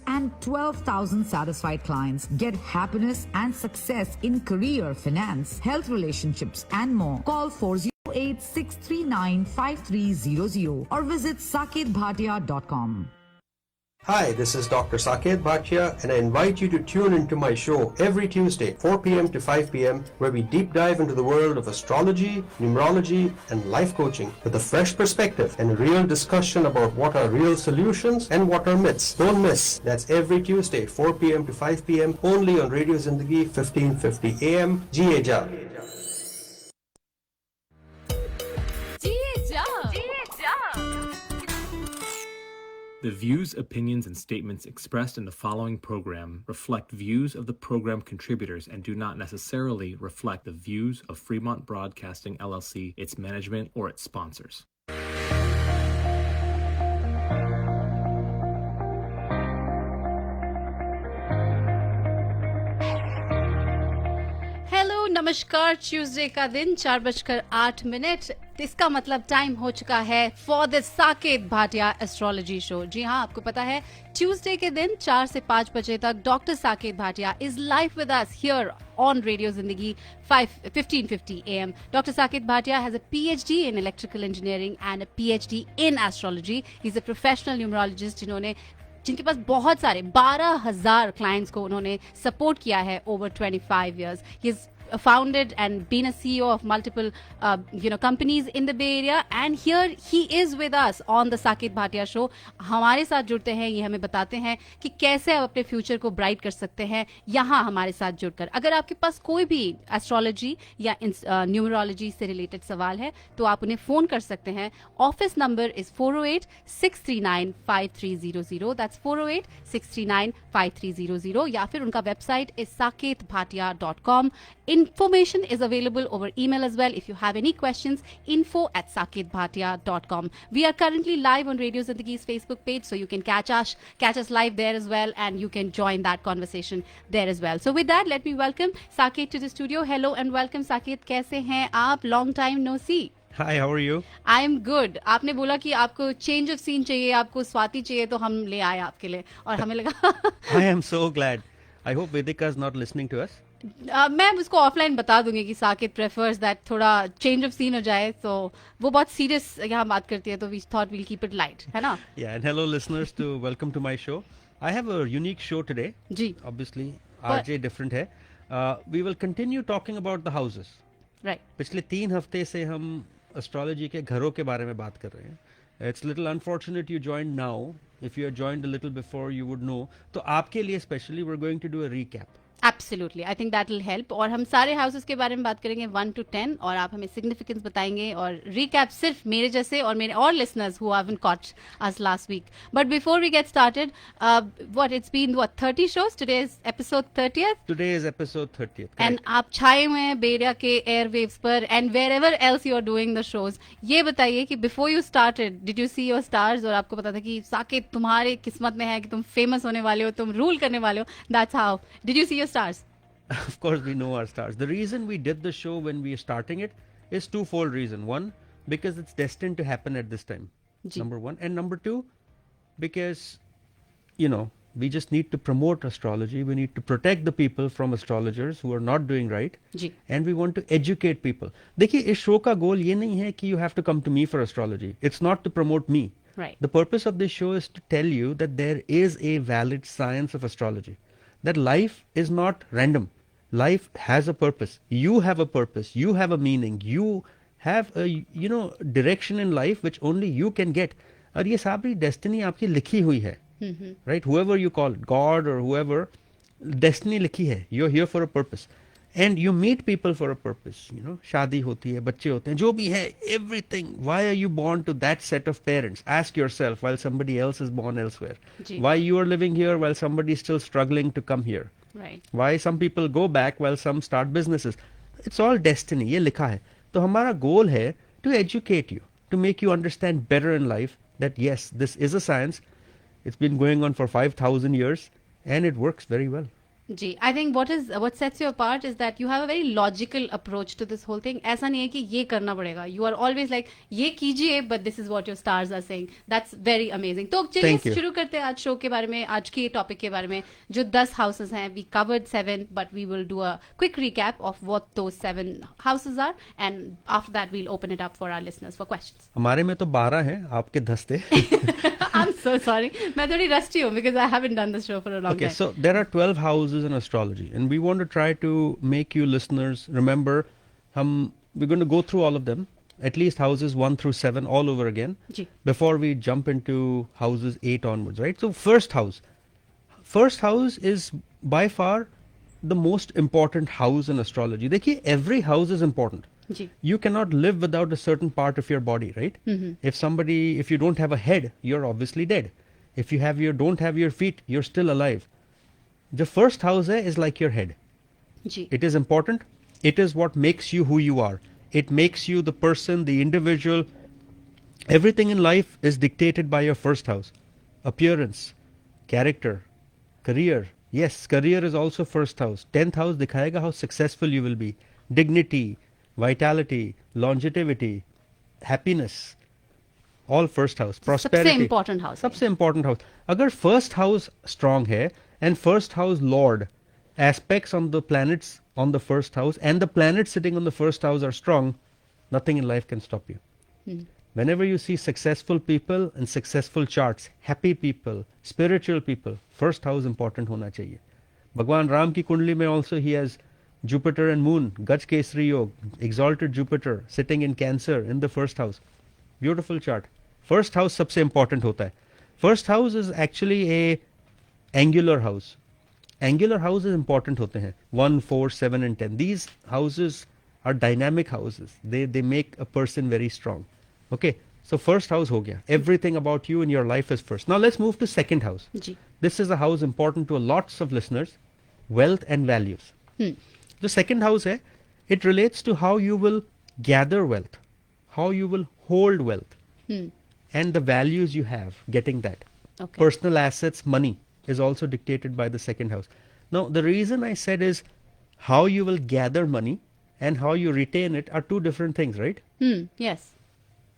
and 12,000 satisfied clients. Get happiness and success in career, finance, health, relationships, and more. Call 408-639-5300 or visit saketbhatia.com. Hi, this is Dr. Saket Bhatia, and I invite you to tune into my show every Tuesday, 4 p.m. to 5 p.m., where we deep dive into the world of astrology, numerology, and life coaching with a fresh perspective and a real discussion about what are real solutions and what are myths. Don't miss. That's every Tuesday, 4 p.m. to 5 p.m., only on Radio Zindagi, 1550 AM, GA. The views, opinions, and statements expressed in the following program reflect views of the program contributors and do not necessarily reflect the views of Fremont Broadcasting LLC, its management, or its sponsors. Hello नमस्कार Tuesday का दिन 4:08 इसका मतलब time हो चुका है for the Saket Bhatia astrology show. जी हाँ, आपको पता है ट्यूसडे के दिन 4 से 5 बजे तक doctor Saket Bhatia is live with us here on Radio Zindagi 1550 AM. Dr. Saket Bhatia has a PhD in electrical engineering and a PhD in astrology. He's a professional numerologist जिनके पास बहुत सारे 12,000 क्लाइंट्स को उन्होंने सपोर्ट किया है over 25 years. He's founded and been a CEO of multiple companies in the Bay Area, and here he is with us on the Saket Bhatia show. हमारे साथ जुड़ते हैं, ये हमें बताते हैं कि कैसे आप अपने फ्यूचर को ब्राइट कर सकते हैं यहाँ हमारे साथ जुड़कर। अगर आपके पास कोई भी एस्ट्रोलॉजी या न्यूमरोलॉजी से रिलेटेड सवाल है तो आप उन्हें फोन कर सकते हैं। ऑफिस नंबर इज 408-639-5300, दैट्स 408-639-5300, या फिर उनका website is saketbhatia.com. Information is available over email as well. If you have any questions, info@saketbhatia.com. We are currently live on Radio Zindagi's Facebook page, so you can catch us live there as well, and you can join that conversation there as well. So with that, let me welcome Saket to the studio. Hello and welcome, Saket. कैसे हैं आप? Long time no see. Hi, how are you? I am good. आपने बोला कि आपको change of scene चाहिए, आपको स्वाति चाहिए, तो हम ले आए आपके लिए, और हमें लगा I am so glad. I hope Vedika is not listening to us. मैं उसको ऑफलाइन बता दूंगी कि साकेत प्रेफर्स दैट थोड़ा चेंज ऑफ सीन हो जाए, तो वो बहुत सीरियस यहाँ बात करती है, तो we thought we'll keep it light, है ना? Yeah, and hello listeners to welcome to my show. I have a unique show today. Ji. Obviously, RJ different है. We will continue talking about the houses. Right. पिछले 3 हफ्ते से हम astrology के घरों के बारे में बात कर रहे हैं. It's little unfortunate you joined now. If you had joined a little before, you would know. तो आपके लिए specially, we're going to do a recap. Absolutely, I think that will help. और हम सारे हाउसेस के बारे में बात करेंगे 1 to 10, और आप हमें सिग्निफिकेंस बताएंगे और रिकैप सिर्फ मेरे जैसे और मेरे और listeners who haven't caught us last week. But before we get started, what it's been 30 shows? Today is episode 30th. Today is episode 30th. And आप छाए हुए हैं बेरिया के एयरवेव्स पर and wherever else you are doing the shows. ये बताइए कि before you started did you see your stars, और आपको पता था कि साकेत तुम्हारे किस्मत में है कि तुम फेमस होने वाले हो, तुम रूल करने वाले हो, that's how did you see your stars? Of course, we know our stars. The reason we did the show when we are starting it is twofold reason. One, because it's destined to happen at this time. Number one. And number two, because, we just need to promote astrology. We need to protect the people from astrologers who are not doing right. And we want to educate people. देखिए, इस show का goal ये नहीं है कि you have to come to me for astrology. It's not to promote me. Right. The purpose of this show is to tell you that there is a valid science of astrology. That life is not random. Life has a purpose. You have a purpose. You have a meaning. You have a, direction in life which only you can get. और ये सारी destiny आपकी लिखी हुई है. Right? Whoever you call it, God or whoever, destiny लिखी है. You're here for a purpose. And you meet people for a purpose. शादी होती है, बच्चे होते हैं, जो भी है, everything. Why are you born to that set of parents? Ask yourself while somebody else is born elsewhere. Why you are living here while somebody is still struggling to come here. Right. Why some people go back while some start businesses. It's all destiny. ये लिखा है. तो हमारा goal है to educate you, to make you understand better in life that yes, this is a science. It's been going on for 5,000 years and it works very well. जी, I think what sets you apart is that you have a very logical approach to this whole thing. ऐसा नहीं है कि ये करना पड़ेगा. You are always like ये कीजिए, but this is what your stars are saying. That's very amazing. तो चलिए Thank you. शुरू करते हैं आज शो के बारे में, आज के टॉपिक के बारे में. जो 10 houses हैं, we covered 7, but we will do a quick recap of what those 7 houses are, and after that we'll open it up for our listeners for questions. हमारे में तो 12 हैं, आपके 10 थे. I'm so sorry. मैं थोड़ी rusty हूँ because I haven't done this show for a long Okay, time. so there are 12 houses in astrology, and we want to try to make you listeners remember. We're going to go through all of them, at least houses 1 through 7, all over again, ji. before we jump into houses 8 onwards, right? So first house is by far the most important house in astrology. देखिए, every house is important. Ji. You cannot live without a certain part of your body, right? If you don't have a head, you're obviously dead. If you don't have your feet, you're still alive. The first house is like your head. Ji. It is important. It is what makes you who you are. It makes you the person, the individual. Everything in life is dictated by your first house. Appearance, character, career. Yes, career is also first house. 10th house दिखाएगा how successful you will be. Dignity, vitality, longevity, happiness. All first house. Prosperity. सबसे important house. सबसे important house. अगर first house strong है and first house lord aspects on the planets on the first house and the planets sitting on the first house are strong, nothing in life can stop you. Whenever you see successful people and successful charts, happy people, spiritual people, first house important होना चाहिए. भगवान राम की कुंडली में also he has Jupiter and Moon, Gaj Kesari Yog, exalted Jupiter sitting in Cancer in the first house. Beautiful chart. First house सबसे important होता है. First house is actually a angular house. Angular houses important होते हैं. 1, 4, 7 and 10. These houses are dynamic houses. They make a person very strong. Okay. So first house हो गया. Everything about you in your life is first. Now let's move to second house. Ji. This is a house important to lots of listeners. Wealth and values. The second house है, it relates to how you will gather wealth, how you will hold wealth, and the values you have getting that. Okay. Personal assets, money is also dictated by the second house. Now, the reason I said is how you will gather money and how you retain it are two different things, right? Yes.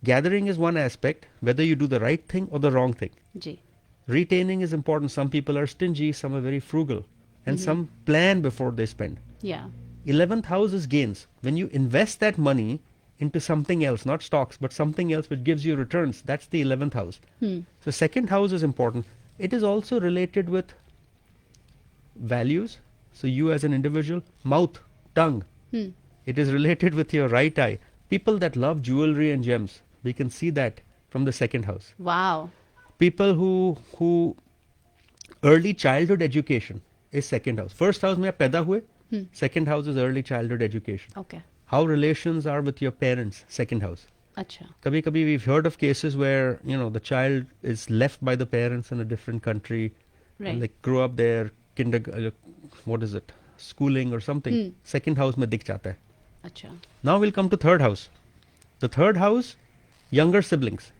Gathering is one aspect, whether you do the right thing or the wrong thing. Ji. Retaining is important. Some people are stingy, some are very frugal, and some plan before they spend. Yeah. 11th house is gains. When you invest that money into something else, not stocks, but something else which gives you returns, that's the 11th house. So second house is important. It is also related with values. So you as an individual, mouth, tongue. It is related with your right eye. People that love jewelry and gems, we can see that from the second house. Wow. People who early childhood education is second house. First house में आप पैदा हुए. Second house is early childhood education. Okay. How relations are with your parents, second house. अच्छा. Kabhi we've heard of cases where, the child is left by the parents in a different country. Right. And like grew up there, schooling or something. Second house में दिख जाता है. अच्छा. Now we'll come to third house. The third house, younger siblings.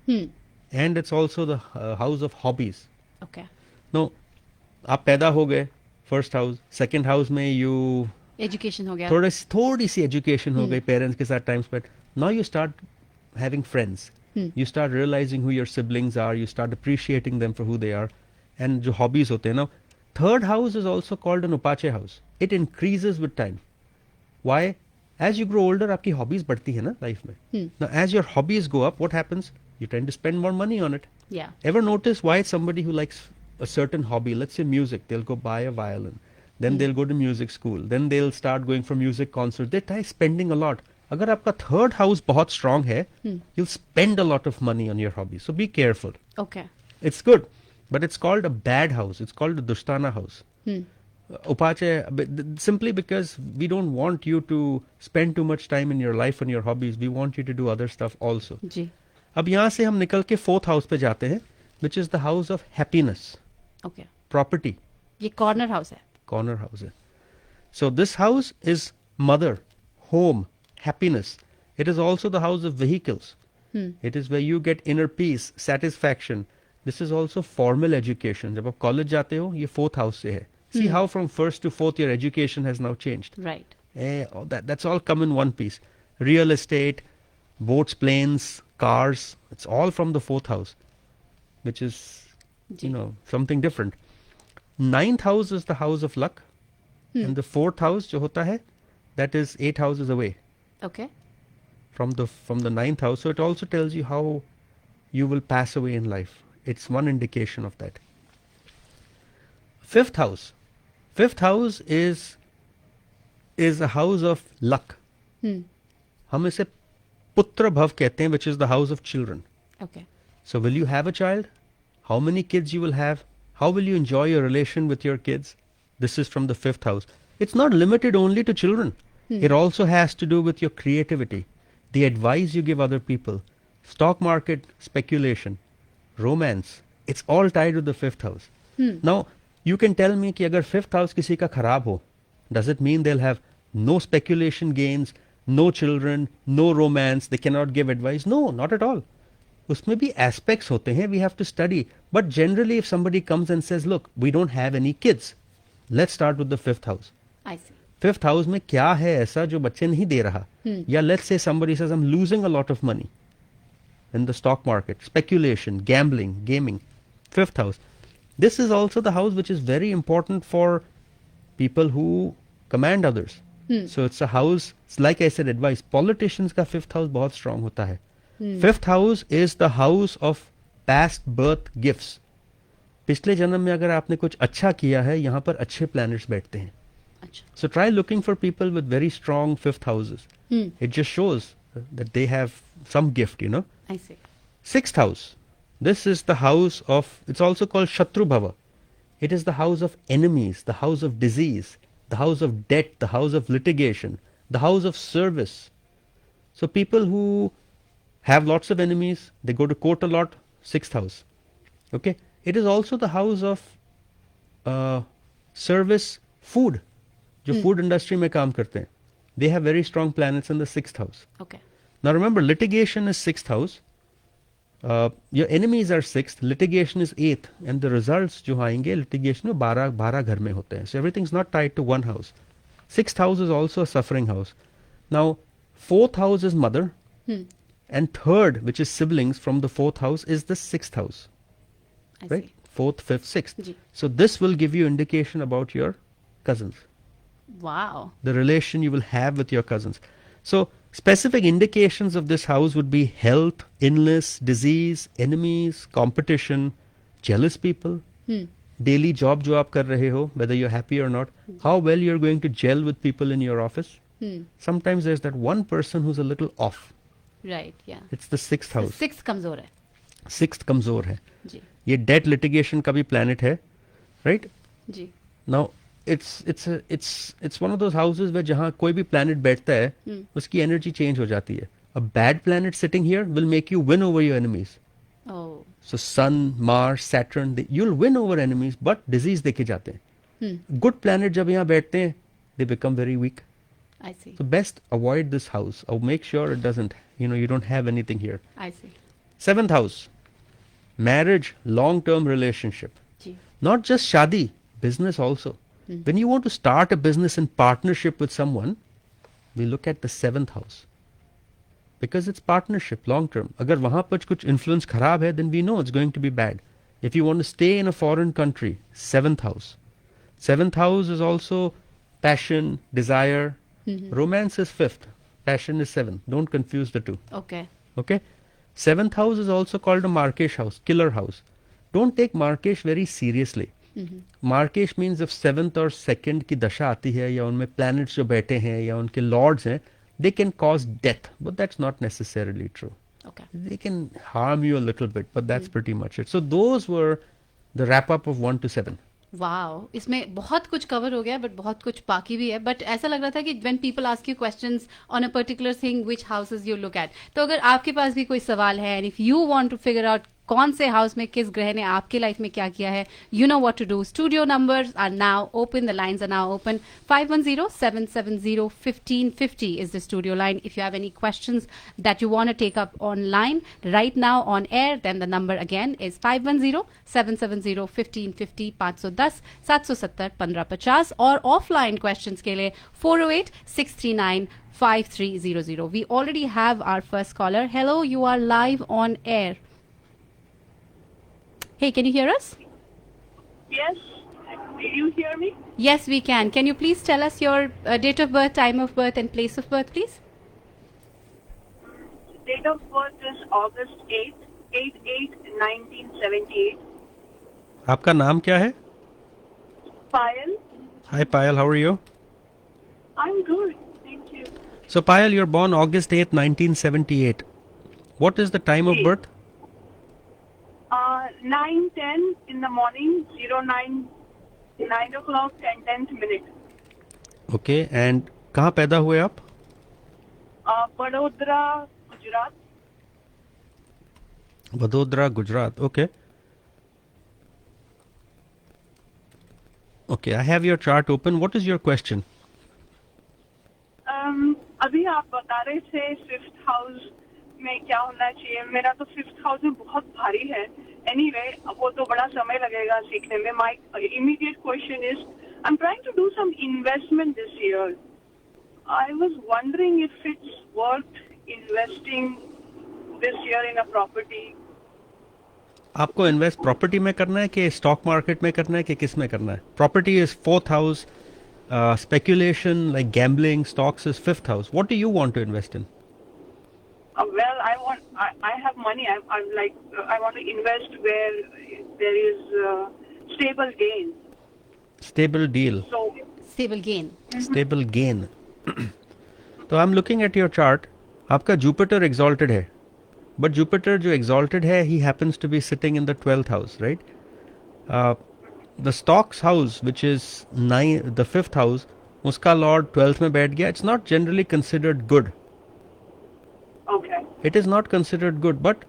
And it's also the house of hobbies. Okay. No, आप पैदा हो गए, first house, second house में you Education हो गया. थोड़ी सी education हो गई, parents के साथ time spent. Now you start having friends. You start realizing who your siblings are. You start appreciating them for who they are. And जो hobbies होते हैं. Now, third house is also called an upache house. It increases with time. Why? As you grow older, आपकी hobbies बढ़ती है ना life में. Now, as your hobbies go up, what happens? You tend to spend more money on it. Yeah. Ever notice why somebody who likes a certain hobby, let's say music, they'll go buy a violin, then they'll go to music school, then they'll start going for music concerts. They try spending a lot. अगर आपका third house बहुत strong है, you'll spend a lot of money on your hobby. So be careful. Okay. It's good, but it's called a bad house. It's called a Dushtana house. Upache, simply because we don't want you to spend too much time in your life on your hobbies. We want you to do other stuff also. जी. अब यहाँ से हम निकल के fourth house पे जाते हैं, which is the house of happiness, Okay. property, ये corner house है. corner house है. So this house is mother, home, happiness. It is also the house of vehicles. It is where you get inner peace, satisfaction. This is also formal education. जब आप college जाते हो, ये fourth house से है. See how from first to fourth year education has now changed. Right. That's all come in one piece. Real estate, boats, planes, cars, it's all from the fourth house, which is, something different. Ninth house is the house of luck. And the fourth house, jo hota hai, that is 8 houses away Okay. from the ninth house. So it also tells you how you will pass away in life. It's one indication of that. Fifth house. Fifth house is a house of luck. हम इसे पुत्र भव कहते हैं, which is the house of children. Okay. So will you have a child? How many kids you will have? How will you enjoy your relation with your kids? This is from the fifth house. It's not limited only to children. It also has to do with your creativity, the advice you give other people, stock market speculation, romance. It's all tied to the fifth house. Now, you can tell me कि अगर fifth house किसी का खराब हो, does it mean they'll have no speculation gains, no children, no romance, they cannot give advice? No, not at all. उसमें भी aspects होते हैं, we have to study. But generally, if somebody comes and says, look, we don't have any kids, let's start with the fifth house. I see. Fifth house में क्या है ऐसा जो बच्चे नहीं दे रहा? या let's say somebody says, I'm losing a lot of money in the stock market, speculation, gambling, gaming. Fifth house. This is also the house which is very important for people who command others. So it's a house, it's like I said, advice. Politicians का fifth house बहुत strong होता है. Fifth house is the house of past birth gifts. पिछले जन्म में अगर आपने कुछ अच्छा किया है, यहाँ पर अच्छे planets बैठते हैं. So try looking for people with very strong fifth houses. It just shows that they have some gift, I see. Sixth house. This is the house of, it's also called Shatru Bhava. It is the house of enemies, the house of disease, the house of debt, the house of litigation, the house of service. So people who have lots of enemies, they go to court a lot, sixth house. Okay. It is also the house of service, food. जो food industry में काम करते हैं. They have very strong planets in the sixth house. Okay. Now remember, litigation is sixth house. Your enemies are sixth, litigation is eighth, and the results जो आएंगे litigation में 12 घर में होते हैं. So everything's not tied to one house. Sixth house is also a suffering house. Now, fourth house is mother, and third, which is siblings from the fourth house, is the sixth house. I Right? see. Fourth, fifth, sixth. Ji. So this will give you indication about your cousins, Wow. the relation you will have with your cousins. So specific indications of this house would be health, illness, disease, enemies, competition, jealous people, daily job जो आप कर रहे हो, whether you're happy or not, how well you're going to gel with people in your office. Sometimes there's that one person who's a little off. Right. Yeah. It's the sixth house. Sixth कमजोर है. Sixth कमजोर है. जी. ये debt litigation का भी planet है, right? Ji. Now it's one of those houses where जहाँ कोई भी planet बैठता है, उसकी energy change हो जाती है. A bad planet sitting here will make you win over your enemies. Oh. So Sun, Mars, Saturn, you'll win over enemies, but disease देके जाते हैं. Good planet जब यहाँ बैठते हैं, they become very weak. I see. So best avoid this house or make sure it doesn't, you don't have anything here. I see. Seventh house, marriage, long-term relationship. Ji. Not just shadi, business also. When you want to start a business in partnership with someone, we look at the seventh house. Because it's partnership, long-term. अगर वहाँ पर कुछ influence खराब है, then we know it's going to be bad. If you want to stay in a foreign country, seventh house. Seventh house is also passion, desire. Romance is fifth. Passion is seventh. Don't confuse the two. Okay. Okay? Seventh house is also called a Markesh house, killer house. Don't take Markesh very seriously. Markesh means if seventh or second की दशा आती है या उनमें planets जो बैठे हैं या उनके lords हैं, they can cause death, but that's not necessarily true. Okay. They can harm you a little bit, but that's pretty much it. So those were the wrap up of 1 to 7. Wow, इसमें बहुत कुछ cover हो गया but बहुत कुछ बाकी भी है. बट ऐसा लग रहा था कि when people ask you questions on a particular thing which houses you look at, तो अगर आपके पास भी कोई सवाल है and if you want to figure out कौन से हाउस में किस ग्रह ने आपकी लाइफ में क्या किया है, you know what to do. Studio numbers are now open, the lines are now open. 510-770-1550 is the studio line. If you have any questions that you want to take up online right now on air, then the number again is 510-770-1550, 510-770-1550. और offline questions के लिए 408-639-5300. We already have our first caller. Hello, you are live on air. Hey, can you hear us? Yes. Did you hear me? Yes, we can. Can you please tell us your date of birth, time of birth, and place of birth, please? Date of birth is August 8th, 1978. आपका नाम क्या है? Payal. Hi Payal, how are you? I'm good. Thank you. So Payal, you're born August 8th, 1978. What is the time of Yes. birth? 9:10 in the morning, 9 o'clock and 10th minute. Okay, and कहाँ पैदा हुए आप? Vadodara, Gujarat. Vadodara, Gujarat. Okay. Okay, I have your chart open. What is your question? अभी आप बता रहे थे 5th house में क्या होना चाहिए. मेरा तो 5th हाउस में बहुत भारी है. Anyway, वो तो बड़ा समय लगेगा सीखने में. My immediate question is, I'm trying to do some investment this year. I was wondering if it's worth investing this year in a property. आपको इन्वेस्ट प्रॉपर्टी में करना है कि स्टॉक मार्केट में करना है कि किस में करना है? Property is 4th house, speculation like gambling, stocks is 5th house. What do you want to invest in? Well, I have money. I'm like, I want to invest where there is stable gain. Stable deal. So, Stable gain. Stable gain. तो I am looking at your chart. आपका Jupiter exalted है, but Jupiter जो exalted है, he happens to be sitting in the 12th house, right? The stocks house, which is the 5th house, उसका lord 12th में बैठ गया. It's not generally considered good. okay. It is not considered good, but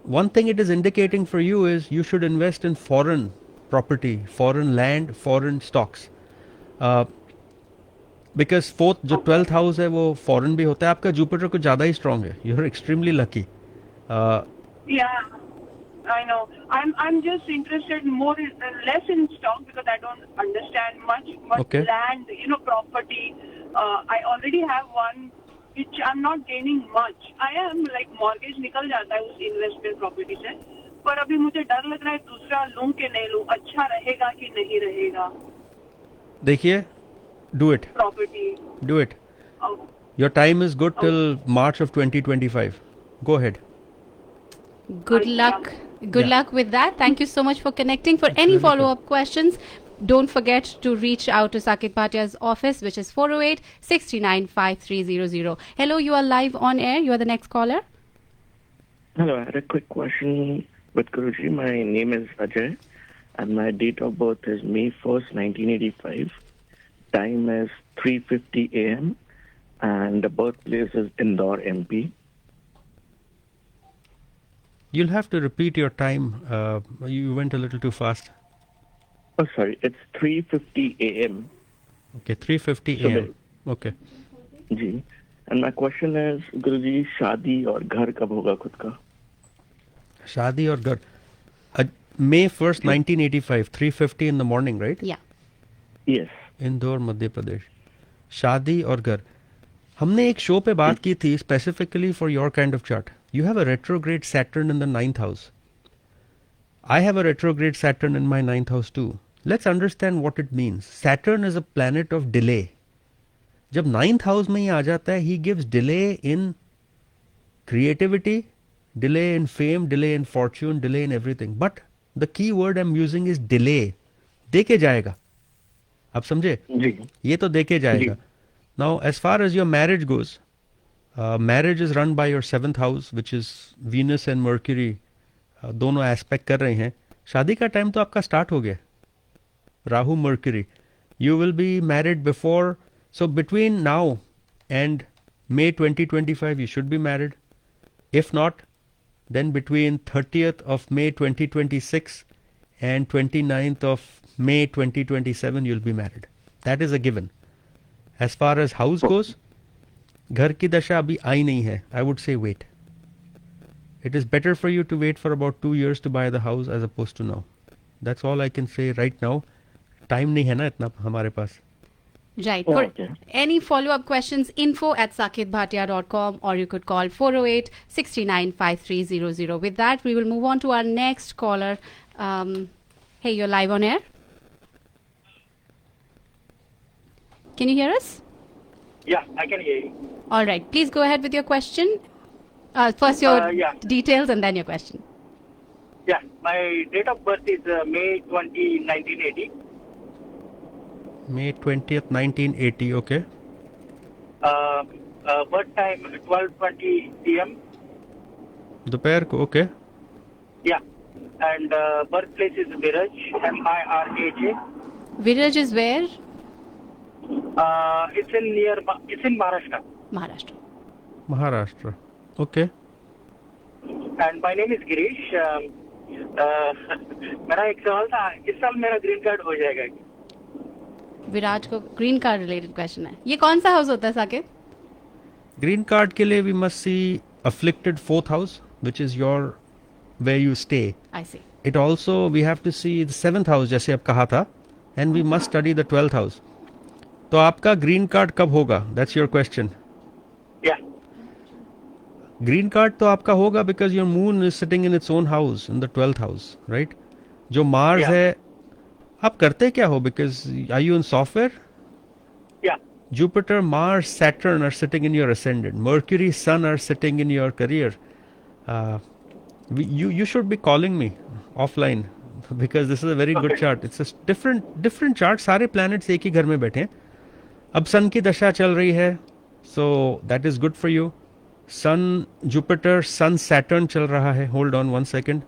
one thing it is indicating for you is you should invest in foreign property, foreign land, foreign stocks. Because 4th जो 12th house है वो foreign भी होता है. आपका Jupiter कुछ ज़्यादा ही strong है. You are extremely lucky. Yeah, I know. I'm just interested less in stock because I don't understand much. But Okay. land, property. I already have one which I'm not gaining much. I am like mortgage निकल जाता है उस investment property से. पर अभी मुझे डर लग रहा है दूसरा लूं कि नहीं लूं. अच्छा रहेगा कि नहीं रहेगा. देखिए, do it. Property. Do it. Oh, Your time is good till March of 2025. Go ahead. Good luck. Good luck with that. Thank you so much for connecting. For any really follow-up questions, don't forget to reach out to Saket Bhatia's office, which is 408-639-5300. Hello, you are live on air. You are the next caller. Hello, I had a quick question with Guruji. My name is Ajay and my date of birth is May 1st, 1985. Time is 3:50 a.m. and the birthplace is Indore, MP. You'll have to repeat your time. You went a little too fast. Oh, sorry, it's 3:50 a.m. Okay, 3:50 So a.m. Okay. Ji. And my question is, Guruji, शादी और घर कब होगा खुद का? शादी और घर. May 1st, 1985, 3:50 in the morning, right? Yeah. Yes. Indore, Madhya Pradesh. शादी और घर. हमने एक शो पे बात की थी specifically for your kind of chart. You have a retrograde Saturn in the 9th house. I have a retrograde Saturn in my 9th house too. Let's understand what it means. Saturn is a planet of delay. जब 9th house में ही आ जाता है, he gives delay in creativity, delay in fame, delay in fortune, delay in everything. But the key word I'm using is delay. देके जाएगा. आप समझे? जी. ये तो देके जाएगा. Now, as far as your marriage goes, marriage is run by your 7th house, which is Venus and Mercury. दोनों aspect कर रहे हैं. शादी का टाइम तो आपका स्टार्ट हो गया. Rahu Mercury. You will be married before. So between now and May 2025, you should be married. If not, then between 30th of May 2026 and 29th of May 2027 you'll be married. That is a given. As far as house goes, घर की दशा अभी आई नहीं है. I would say wait. It is better for you to wait for about 2 years to buy the house as opposed to now. That's all I can say right now. Time नहीं है ना इतना हमारे पास. Right. For any follow-up questions, info@saketbhatia.com, or you could call 408-639-5300. With that, we will move on to our next caller. Hey, you're live on air. Can you hear us? Yeah, I can hear you. All right. Please go ahead with your question. First, your details and then your question. Yeah, my date of birth is May 20, 1980. May 20th, 1980, okay. Birth time 12:20 p.m. दोपहर को, okay. Yeah, and birthplace is Viraj, M-I-R-A-J. Viraj is where? It's in Maharashtra. Maharashtra, okay. And my name is Girish. मेरा एक सवाल था, इस साल मेरा green card हो जाएगा? विराज को ग्रीन कार्ड रिलेटेड क्वेश्चन है. ये कौन सा हाउस होता है साकेत? ग्रीन कार्ड के लिए we must see afflicted 4th house, which is your where you stay. I see. It also we have to see the 7th house जैसे अब कहा था, and we must study the 12th house. तो आपका green card कब होगा? That's your question. Yeah. Green card तो आपका होगा because your moon is sitting in its own house in the 12th house, right? जो मार्स है, आप करते क्या हो? Because are you in software? Yeah. Jupiter, Mars, Saturn are sitting in your ascendant. Mercury, Sun are sitting in your career. You should be calling me offline because this is a very good chart. It's a different chart. सारे planets एक ही घर में बैठे हैं. अब Sun की दशा चल रही है, so that is good for you. Sun, Jupiter, Sun, Saturn चल रहा है. Hold on 1 second.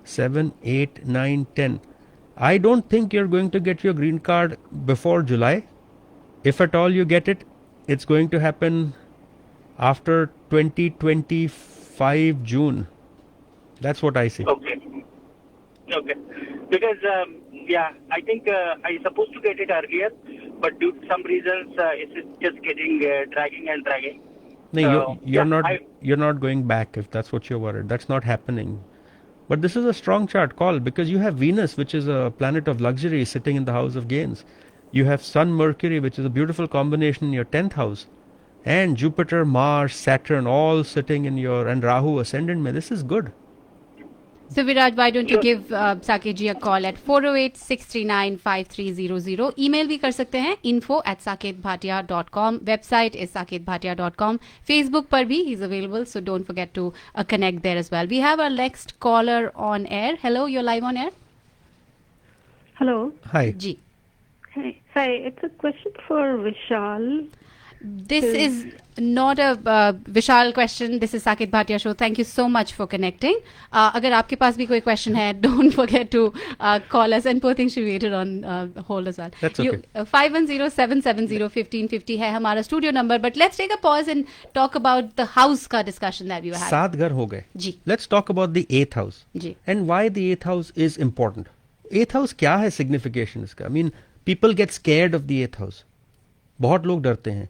7, 8, 9, 10. I don't think you're going to get your green card before July. If at all you get it, it's going to happen after 2025 June. That's what I see. Okay. Because I think I supposed to get it earlier, but due to some reasons, it's just getting dragging. No, you're not going back if that's what you're worried. That's not happening. But this is a strong chart call because you have Venus, which is a planet of luxury, sitting in the house of gains. You have Sun, Mercury, which is a beautiful combination in your 10th house. And Jupiter, Mars, Saturn, all sitting in your, and Rahu ascendant. This is good. So Viraj, why don't you give Saket ji a call at 408-639-5300. Email भी कर सकते हैं info@saketbhatia.com. Website is saketbhatia.com. Facebook पर भी he's available, so don't forget to connect there as well. We have our next caller on air. Hello, you're live on air. Hello. Hi. Ji. Hi, it's a question for Vishal. This is not a Vishal question. This is Saket Bhatia Show. Thank you so much for connecting. अगर आपके पास भी कोई question है, don't forget to call us. And poor thing she waited on hold as well. That's okay. 510-770-1550 है हमारा studio number. But let's take a pause and talk about the house का discussion that we were having. 7 घर हो गए. जी. Let's talk about the 8th house. Ji. And why the 8th house is important. 8th house क्या है signification इसका? I mean, people get scared of the 8th house. बहुत लोग डरते हैं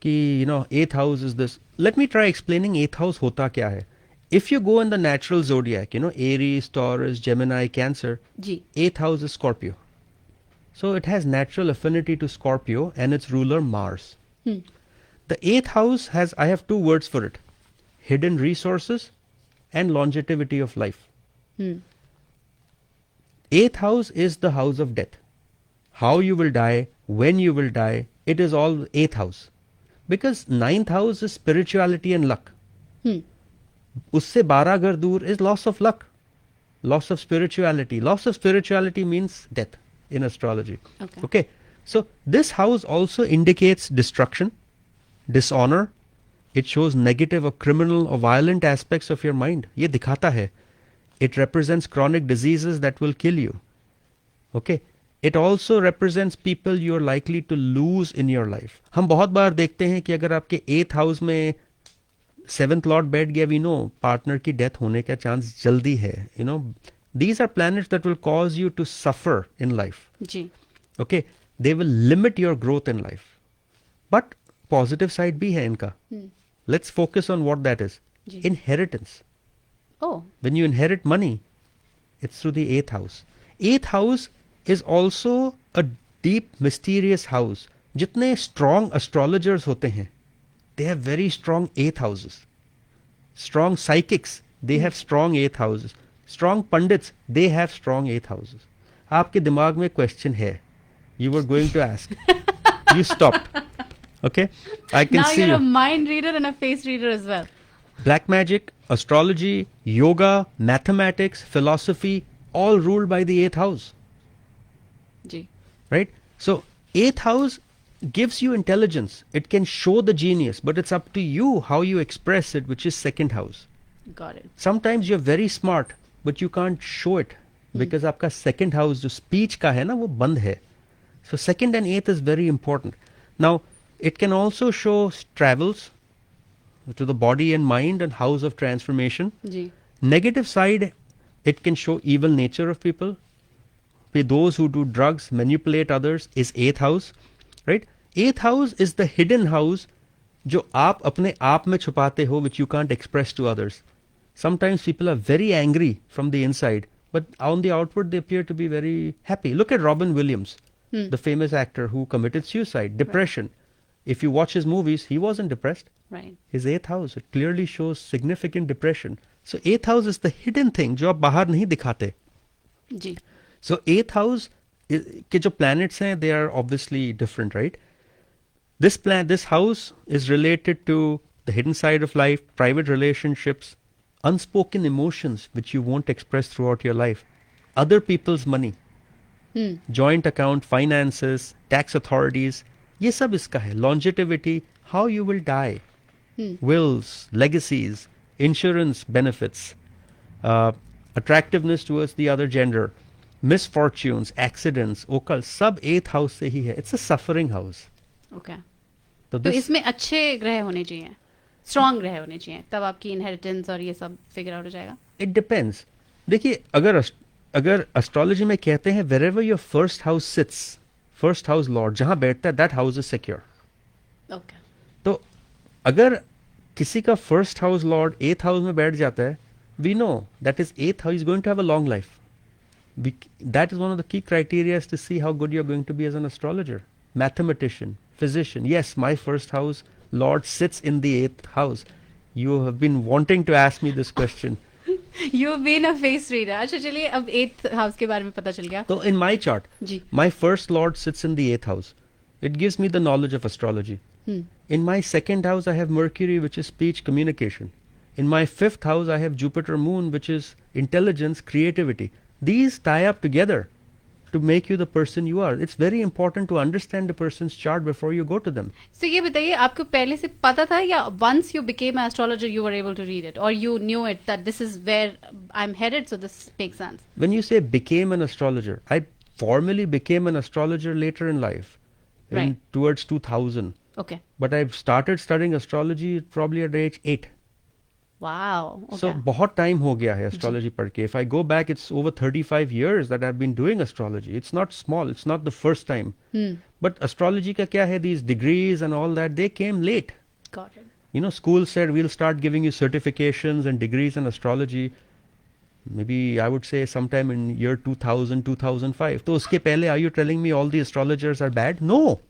कि 8th house is this. Let me try explaining 8th house होता क्या है. If you go in the natural zodiac, Aries, Taurus, Gemini, Cancer, ji. 8th house is Scorpio. So it has natural affinity to Scorpio and its ruler Mars. The 8th house has, I have 2 words for it. Hidden resources and longevity of life. 8th house is the house of death. How you will die, when you will die, it is all 8th house. Because 9th house is spirituality and luck. उससे 12 घर दूर is loss of luck. Loss of spirituality. Loss of spirituality means death in astrology. Okay. So this house also indicates destruction, dishonor. It shows negative or criminal or violent aspects of your mind. ये दिखाता है. It represents chronic diseases that will kill you. Okay. It also represents people you are likely to lose in your life. हम बहुत बार देखते हैं कि अगर आपके 8th house में सेवेंथ लॉर्ड बैठ गया, वी नो पार्टनर की डेथ होने का चांस जल्दी है. You no, these are planets that will cause you to suffer in life. जी. Okay, they will limit your growth in life. But positive side भी है इनका. Let's focus on what that is. Ji. Inheritance. Oh. When you inherit money, it's through the 8th house. 8th house is also a deep, mysterious house. जितने strong astrologers होते हैं, they have very strong 8th houses. Strong psychics, they have strong 8th houses. Strong pundits, they have strong 8th houses. आपके दिमाग में question है. You were going to ask. You stopped. Okay? I can Now see you're you. a mind reader and a face reader as well. Black magic, astrology, yoga, mathematics, philosophy, all ruled by the 8th house. Ji. Right? So, 8th house gives you intelligence. It can show the genius, but it's up to you how you express it, which is 2nd house. Got it. Sometimes you're very smart, but you can't show it because आपका 2nd house जो speech का है ना वो बंद है. So 2nd and 8th is very important. Now, it can also show travels to the body and mind and house of transformation. Ji. Negative side, it can show evil nature of people. Those who do drugs, manipulate others, is 8th house. Right? 8th house is the hidden house जो आप अपने आप में छुपाते हो, which you can't express to others. Sometimes people are very angry from the inside, but on the outward they appear to be very happy. Look at Robin Williams, the famous actor who committed suicide, depression. If you watch his movies, he wasn't depressed. Right. His 8th house, it clearly shows significant depression. So 8th house is the hidden thing जो आप बाहर नहीं दिखाते. जी. So 8th house के जो planets हैं, they are obviously different, right? This house is related to the hidden side of life, private relationships, unspoken emotions which you won't express throughout your life, other people's money, joint account, finances, tax authorities, ये सब इसका है. Longevity, how you will die, wills, legacies, insurance benefits, attractiveness towards the other gender, misfortunes, accidents, occult, सब 8th house से ही है. It's a suffering house. Okay. तो तो this इसमें अच्छे ग्रह होने चाहिए, स्ट्रॉन्ग ग्रह होने चाहिए, तब आपकी इनहेरिटेंस और ये सब फिगर आउट हो जाएगा. it depends. देखिए अगर एस्ट्रोलॉजी में कहते हैं wherever your first house sits, first house lord जहां बैठता है, that house is secure. Okay. तो अगर किसी का first house lord 8th house में बैठ जाता है, we know that is 8th house is going to have a long life. That is one of the key criteria to see how good you're going to be as an astrologer. Mathematician, physician. Yes, my first house lord sits in the 8th house. You have been wanting to ask me this question. You've been a face reader. अच्छा चलिए अब 8th house के बारे में पता चल गया. So in my chart, ji. my first lord sits in the 8th house. It gives me the knowledge of astrology. In my 2nd house, I have Mercury, which is speech, communication. In my 5th house, I have Jupiter, Moon, which is intelligence, creativity. These tie up together to make you the person you are. It's very important to understand the person's chart before you go to them. So ये बताइए आपको पहले से पता था या once you became an astrologer you were able to read it or you knew it that this is where I'm headed, so this makes sense. When you say became an astrologer, I formally became an astrologer later in life, Right. towards 2000. Okay. But I started studying astrology probably at age 8. Wow. Okay. So बहुत time हो गया है astrology पढ़ के. If I go back, it's over 35 years that I've been doing astrology. It's not small. It's not the first time. But astrology का क्या है? These degrees and all that, they came late. Got it. You know, school said we'll start giving you certifications and degrees in astrology. Maybe I would say sometime in year 2000, 2005. तो उसके पहले, are you telling me all the astrologers are bad? No.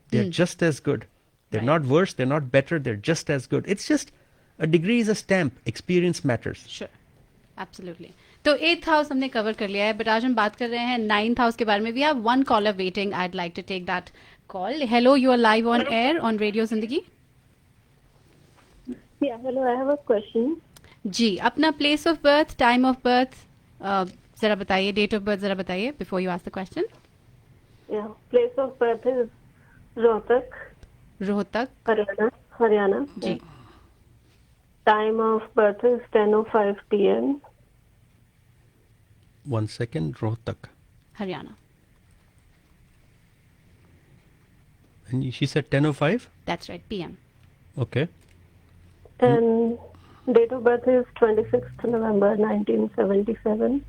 They're just as good. They're Right. not worse. They're not better. They're just as good. It's just a degree is a stamp. Experience matters. Sure. Absolutely. तो 8th house हमने cover कर लिया है but आज हम बात कर रहे हैं 9th हाउस के बारे में. We have one caller waiting. I'd like to take that call. Hello, you are live on air on Radio Zindagi. Yeah, hello, I have a question. जी, अपना place of birth, time of birth जरा बताइए, date of birth जरा बताइए before you ask the question. Yeah, place of birth is Rohtak, Rohtak. Haryana. जी. Time of birth is 10:05 p.m. 1 second. Rohtak. Haryana. And she said 10:05? That's right, PM. Okay. And date of birth is 26th November 1977.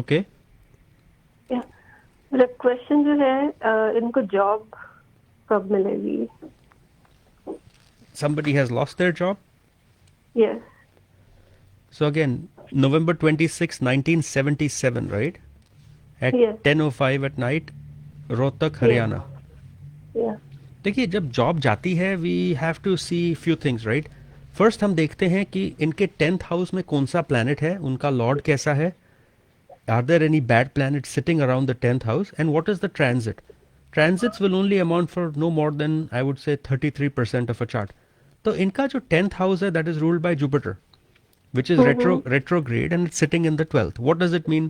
Okay. Yeah. The question जो है इनको job कब मिलेगी? Somebody has lost their job. Yes. So again, November 26, 1977, right? At Yes. 10:05 at night, Rohtak, Haryana. Yeah. देखिए जब job जाती है we have to see few things right. First हम देखते हैं कि इनके 10th हाउस में कौन सा प्लैनेट है, उनका लॉर्ड कैसा है, are there any bad planet sitting around the 10th house, and what is the transit. Transits will only amount for no more than I would say 33% of a chart. तो इनका जो 10th house है that is ruled by Jupiter which is retrograde and it's sitting in the 12th. What does it mean?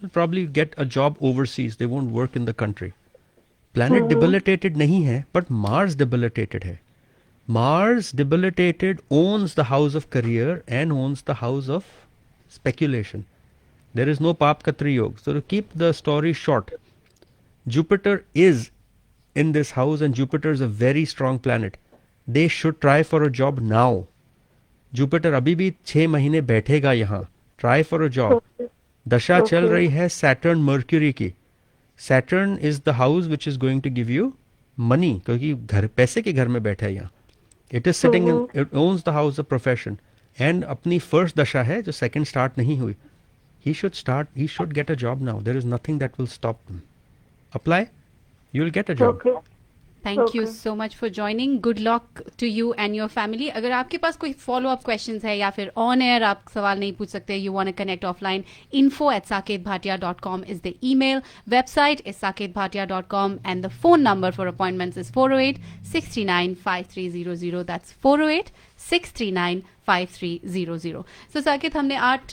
You'll probably get a job overseas. They won't work in the country. Planet debilitated नहीं है, but Mars debilitated है. Mars debilitated owns the house of career and owns the house of speculation. There is no Pap Katri Yog. So to keep the story short, Jupiter is in this house and Jupiter is a very strong planet. They should try for a job now. Jupiter अभी भी 6 महीने बैठेगा यहाँ. Try for a job. दशा चल रही है Saturn Mercury की. Saturn is the house which is going to give you money, क्योंकि घर पैसे के घर में बैठा है यहाँ. It is sitting in, it owns the house of profession. And अपनी फर्स्ट दशा है जो सेकंड स्टार्ट नहीं हुई. He should get a job now. There is nothing that will stop him. Apply, you will get a job. Thank you so much for joining. Good luck to you and your family. अगर आपके पास कोई follow up questions है या फिर on air आप सवाल नहीं पूछ सकते, you want to connect offline, info@saketbhatia.com is the email. Website is saketbhatia.com and the phone number for appointments is 408-639-5300. That's 408-639-5300. So Saket, हमने 8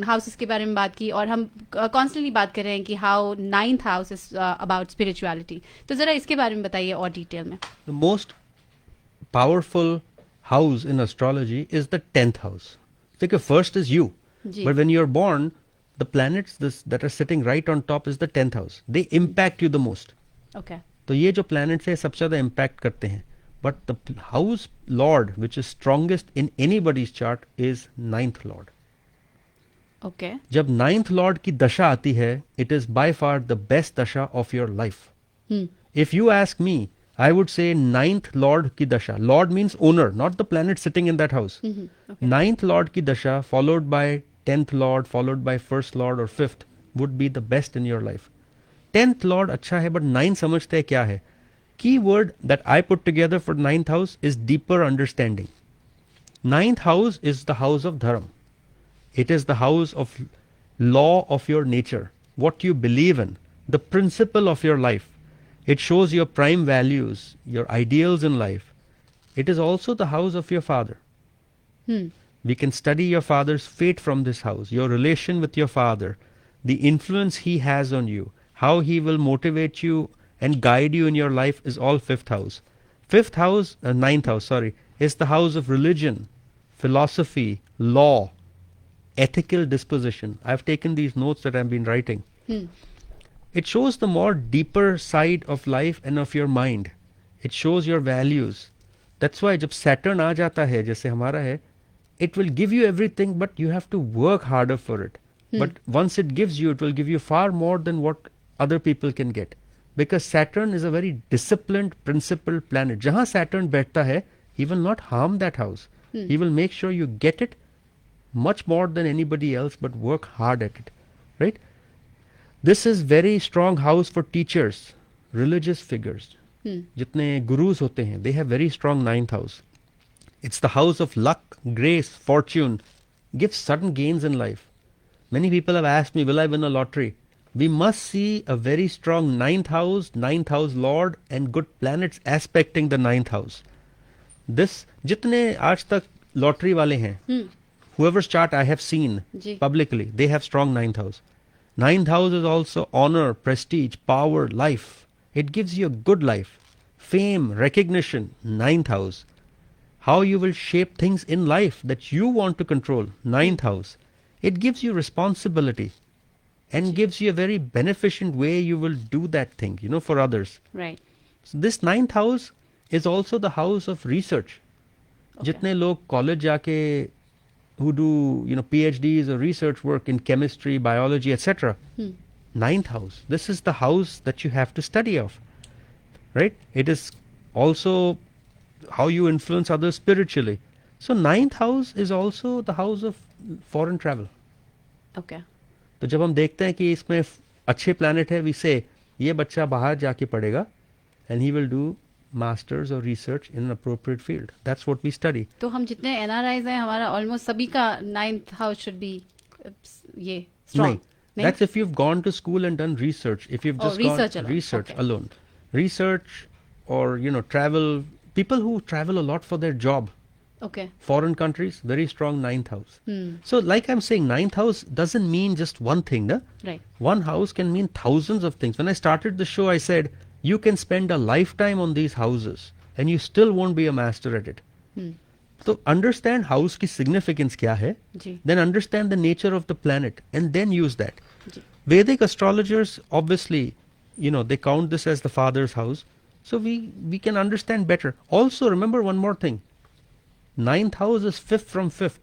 हाउसेस के बारे में बात की और हम कॉन्स्टेंटली बात कर रहे हैं कि how 9th house is about spirituality. तो जरा इसके बारे में बताइए और डिटेल में. The most powerful house in astrology is the 10th house. देखिए first is you, but when you are born the planets that are sitting right on top is the 10th house. They impact you the most. Okay. तो ये जो planets है सबसे ज्यादा impact करते हैं. But the house lord which is strongest in anybody's chart is 9th lord. Okay. जब 9th lord की दशा आती है, it is by far the best dasha of your life. If you ask me, I would say 9th lord की दशा, lord means owner, not the planet sitting in that house. 9th lord की दशा followed by 10th lord, followed by 1st lord और 5th would be the best in your life. 10th Lord अच्छा है, but 9 समझते हैं क्या है. की word that I put together for 9th house is deeper understanding. 9th house is the house of धर्म. It is the house of law of your nature, what you believe in, the principle of your life. It shows your prime values, your ideals in life. It is also the house of your father. We can study your father's fate from this house, your relation with your father, the influence he has on you, how he will motivate you and guide you in your life is all 5th house. 9th house, is the house of religion, philosophy, law, ethical disposition. I've taken these notes that I've been writing. It shows the more deeper side of life and of your mind. It shows your values. That's why जब Saturn आ जाता है जैसे हमारा है, it will give you everything, but you have to work harder for it. But once it gives you, it will give you far more than what other people can get. Because Saturn is a very disciplined, principled planet. जहाँ Saturn बैठता है, he will not harm that house. He will make sure you get it much more than anybody else, but work hard at it, right? This is very strong house for teachers, religious figures. जितने gurus होते हैं, they have very strong 9th house. It's the house of luck, grace, fortune, gives sudden gains in life. Many people have asked me, will I win a lottery? We must see a very strong 9th house lord and good planets aspecting the 9th house. This, जितने आज तक lottery वाले हैं, whoever's chart I have seen publicly, they have strong 9th house. 9th house is also honor, prestige, power, life. It gives you a good life, fame, recognition. 9th house. How you will shape things in life that you want to control. 9th house. It gives you responsibility. and gives you a very beneficent way you will do that thing, for others. Right. So this 9th house is also the house of research. Jitne log college jaake who do, PhDs or research work in chemistry, biology, etc. 9th house. This is the house that you have to study of. Right? It is also how you influence others spiritually. So 9th house is also the house of foreign travel. Okay. तो जब हम देखते हैं कि इसमें अच्छे planet है, we से ये बच्चा बाहर जाके पढ़ेगा and he will do masters or research in an appropriate field. That's what we study. तो हम जितने NRIs हैं हमारा ऑलमोस्ट सभी का 9th हाउस शुड बी ये strong. That's if you've gone to school and done research. If you've just gone research alone. Research or, travel. People who travel a lot for their job. Okay. Foreign countries, very strong 9th house. So like I'm saying, 9th house doesn't mean just one thing. No? Right. One house can mean thousands of things. When I started the show, I said, you can spend a lifetime on these houses and you still won't be a master at it. So understand house ki significance kya hai, then understand the nature of the planet and then use that. Vedic astrologers, obviously, they count this as the father's house. So we can understand better. Also remember one more thing. 9th house is 5th from 5th.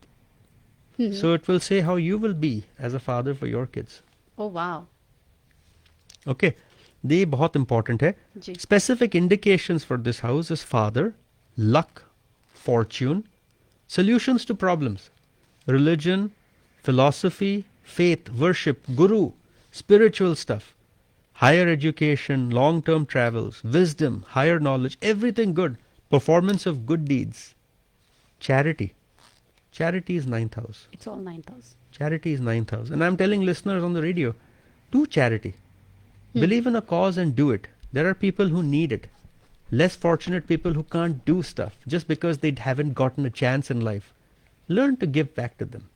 So it will say how you will be as a father for your kids. Oh wow. Okay. ये बहुत important है. Specific indications for this house is father, luck, fortune, solutions to problems, religion, philosophy, faith, worship, guru, spiritual stuff, higher education, long-term travels, wisdom, higher knowledge, everything good, performance of good deeds, charity. Charity is 9th house. It's all 9th house. Charity is 9th house. And I'm telling listeners on the radio, do charity. Believe in a cause and do it. There are people who need it. Less fortunate people who can't do stuff just because they haven't gotten a chance in life. Learn to give back to them.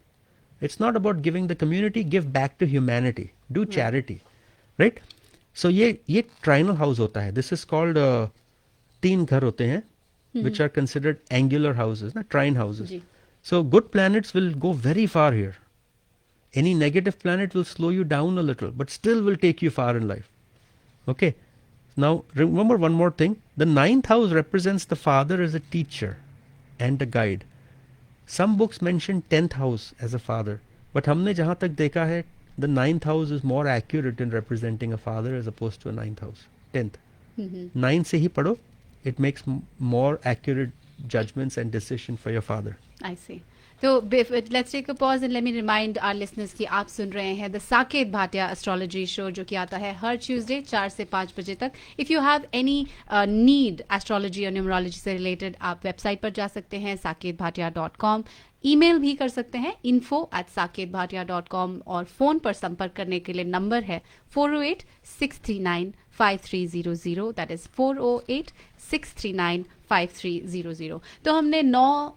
It's not about giving the community, give back to humanity. Do charity. Right? So ये trinal house होता है. This is called 3 घर होते हैं, which are considered angular houses, trine houses. So good planets will go very far here. Any negative planet will slow you down a little, but still will take you far in life. Okay. Now, remember one more thing. The 9th house represents the father as a teacher and a guide. Some books mention 10th house as a father, but हमने जहाँ तक देखा है, the 9th house is more accurate in representing a father as opposed to a 9th house. 10th. 9 से ही पढ़ो. It makes more accurate judgments and decision for your father. I see. So let's take a pause and let me remind our listeners कि आप सुन रहे हैं the Saket Bhatia astrology show जो कि आता है हर ट्यूसडे 4 से 5 बजे तक. If you have any need astrology और न्यूमरोलॉजी से रिलेटेड आप वेबसाइट पर जा सकते हैं saketbhatia.com. ईमेल भी कर सकते हैं info@saketbhatia.com और फोन पर संपर्क करने के लिए नंबर है 408-639-5300. That is 408-639-5300. तो हमने 9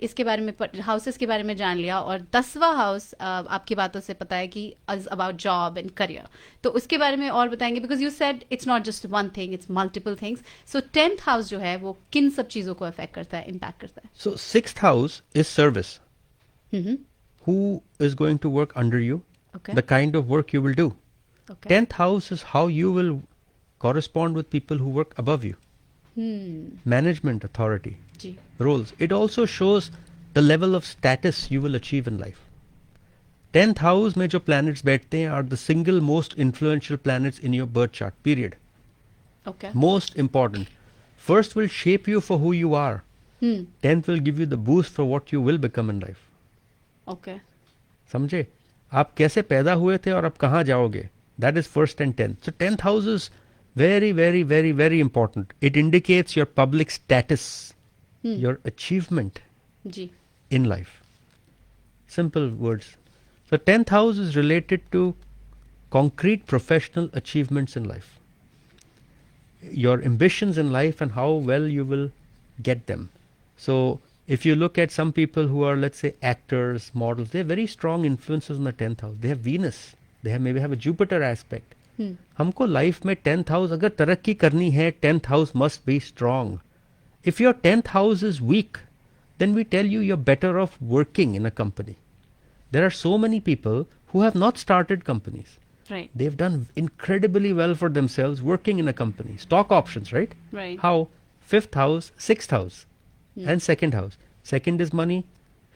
इसके बारे में हाउसेस के बारे में जान लिया और 10वां हाउस आपकी बातों से पता है कि is about job and career. तो उसके बारे में और बताएंगे because you said it's not just one thing, it's multiple things. So 10th house जो है वो किन सब चीजों को अफेक्ट करता है, इम्पैक्ट करता है? So 6th house is service. Who is going to work under you? Okay. The kind of work you will do. Okay. 10th house is how you will correspond with people who work above you. Management authority. Roles. It also shows the level of status you will achieve in life. 10th house में जो planets बैठते हैं are the single most influential planets in your birth chart, period. Okay. Most important. First will shape you for who you are. 10th will give you the boost for what you will become in life. Okay. समझे? आप कैसे पैदा हुए थे और आप कहाँ जाओगे? That is first and 10th. So 10th house is very, very, very, very important. It indicates your public status, your achievement in life. Simple words. So 10th house is related to concrete professional achievements in life. Your ambitions in life and how well you will get them. So if you look at some people who are, let's say, actors, models, they have very strong influences in the 10th house. They have Venus. They maybe have a Jupiter aspect. हमको life में 10th house अगर तरक्की करनी है 10th house must be strong. If your 10th house is weak then we tell you you're better off working in a company. There are so many people who have not started companies. Right. They've done incredibly well for themselves working in a company. Stock options, right? Right. How? 5th house, 6th house, and 2nd house. 2nd is money,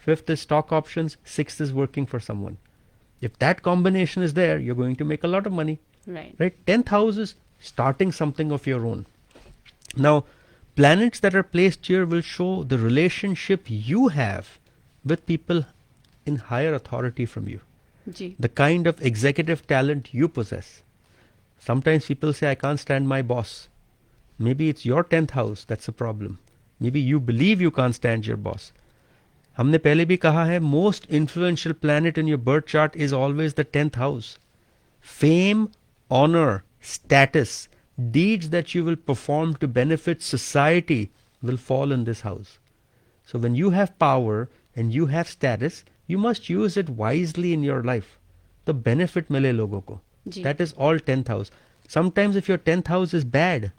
5th is stock options, 6th is working for someone. If that combination is there, you're going to make a lot of money. Right. Right? 10th house is starting something of your own. Now, planets that are placed here will show the relationship you have with people in higher authority from you. जी. The kind of executive talent you possess. Sometimes people say, I can't stand my boss. Maybe it's your 10th house that's a problem. Maybe you believe you can't stand your boss. हमने पहले भी कहा है, most influential planet in your birth chart is always the 10th house. Fame, honor, status, deeds that you will perform to benefit society will fall in this house. So when you have power and you have status, you must use it wisely in your life. The benefit मिले लोगों को. जी. That is all 10th house. Sometimes if your 10th house is bad,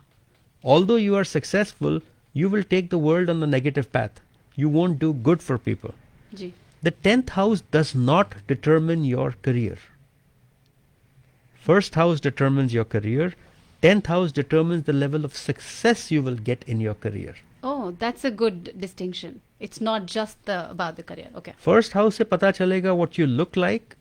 although you are successful, you will take the world on the negative path. You won't do good for people. Ji. The 10th house does not determine your career. First house determines your career. 10th house determines the level of success you will get in your career. Oh, that's a good distinction. It's not just about the career. Okay. First house से पता चलेगा what you look like,